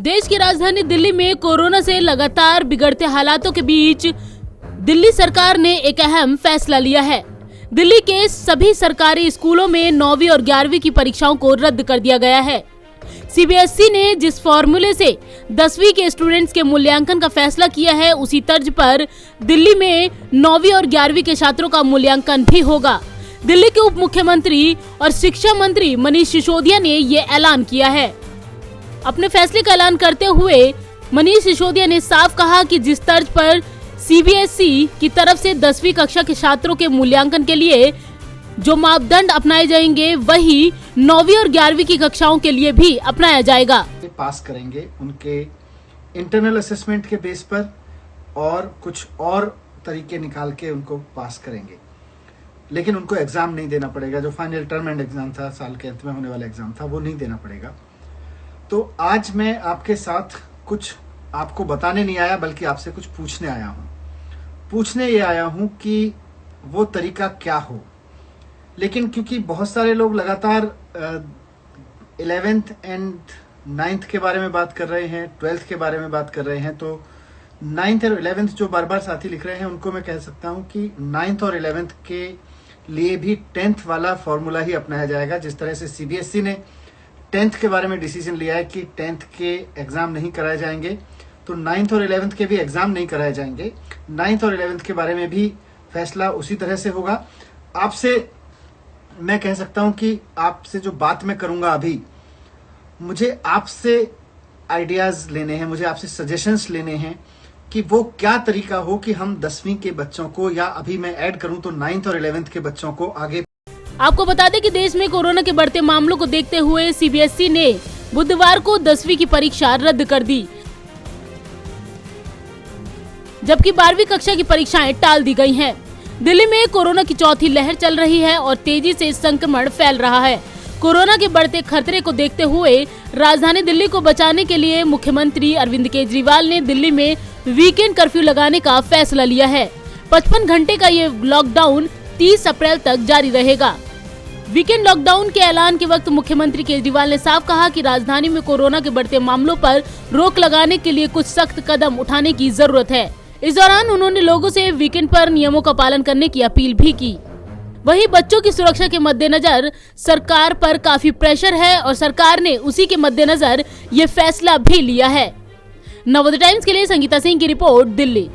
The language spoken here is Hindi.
देश की राजधानी दिल्ली में कोरोना से लगातार बिगड़ते हालातों के बीच दिल्ली सरकार ने एक अहम फैसला लिया है। दिल्ली के सभी सरकारी स्कूलों में 9वीं और 11वीं की परीक्षाओं को रद्द कर दिया गया है। सीबीएसई ने जिस फॉर्मूले से 10वीं के स्टूडेंट्स के मूल्यांकन का फैसला किया है, उसी तर्ज पर दिल्ली में 9वीं और 11वीं के छात्रों का मूल्यांकन भी होगा। दिल्ली के उप मुख्यमंत्री और शिक्षा मंत्री मनीष सिसोदिया ने ये ऐलान किया है। अपने फैसले का ऐलान करते हुए मनीष सिसोदिया ने साफ कहा कि जिस तर्ज पर सीबीएसई की तरफ से 10वीं कक्षा के छात्रों के मूल्यांकन के लिए जो मापदंड अपनाए जाएंगे, वही 9वीं और 11वीं की कक्षाओं के लिए भी अपनाया जाएगा। पास करेंगे उनके इंटरनल असेसमेंट के बेस पर और कुछ और तरीके निकाल के उनको पास करेंगे, लेकिन उनको एग्जाम नहीं देना पड़ेगा। जो फाइनल टर्म एंड एग्जाम था, साल के अंत में होने वाला एग्जाम था, वो नहीं देना पड़ेगा। तो आज मैं आपके साथ कुछ आपको बताने नहीं आया, बल्कि आपसे कुछ पूछने आया हूँ। पूछने ये आया हूँ कि वो तरीका क्या हो। लेकिन क्योंकि बहुत सारे लोग लगातार 11th एंड 9th के बारे में बात कर रहे हैं, 12th के बारे में बात कर रहे हैं, तो 9th और 11th जो बार बार साथी लिख रहे हैं, उनको मैं कह सकता हूँ कि 9th और 11th के लिए भी 10th वाला फॉर्मूला ही अपनाया जाएगा। जिस तरह से सीबीएसई ने 10th के बारे में डिसीजन लिया है कि 10th के एग्जाम नहीं कराए जाएंगे, तो 9th और 11th के भी एग्जाम नहीं कराए जाएंगे। 9th और 11th के बारे में भी फैसला उसी तरह से होगा। आपसे मैं कह सकता हूं कि आपसे जो बात मैं करूंगा अभी, मुझे आपसे आइडियाज लेने हैं, मुझे आपसे सजेशंस लेने हैं कि वो क्या तरीका हो कि हम 10वीं के बच्चों को, या अभी मैं ऐड करूं तो 9th और 11th के बच्चों को आगे। आपको बता दें कि देश में कोरोना के बढ़ते मामलों को देखते हुए सीबीएसई ने बुधवार को 10वीं की परीक्षा रद्द कर दी, जबकि 12वीं कक्षा की परीक्षाएं टाल दी गई हैं। दिल्ली में कोरोना की चौथी लहर चल रही है और तेजी से संक्रमण फैल रहा है। कोरोना के बढ़ते खतरे को देखते हुए राजधानी दिल्ली को बचाने के लिए मुख्यमंत्री अरविंद केजरीवाल ने दिल्ली में वीकेंड कर्फ्यू लगाने का फैसला लिया है। 55 घंटे का ये लॉकडाउन 30 अप्रैल तक जारी रहेगा। वीकेंड लॉकडाउन के ऐलान के वक्त मुख्यमंत्री केजरीवाल ने साफ कहा कि राजधानी में कोरोना के बढ़ते मामलों पर रोक लगाने के लिए कुछ सख्त कदम उठाने की जरूरत है। इस दौरान उन्होंने लोगों से वीकेंड पर नियमों का पालन करने की अपील भी की। वहीं बच्चों की सुरक्षा के मद्देनजर सरकार पर काफी प्रेशर है और सरकार ने उसी के मद्देनजर ये फैसला भी लिया है। नवोदय टाइम्स के लिए संगीता सिंह की रिपोर्ट, दिल्ली।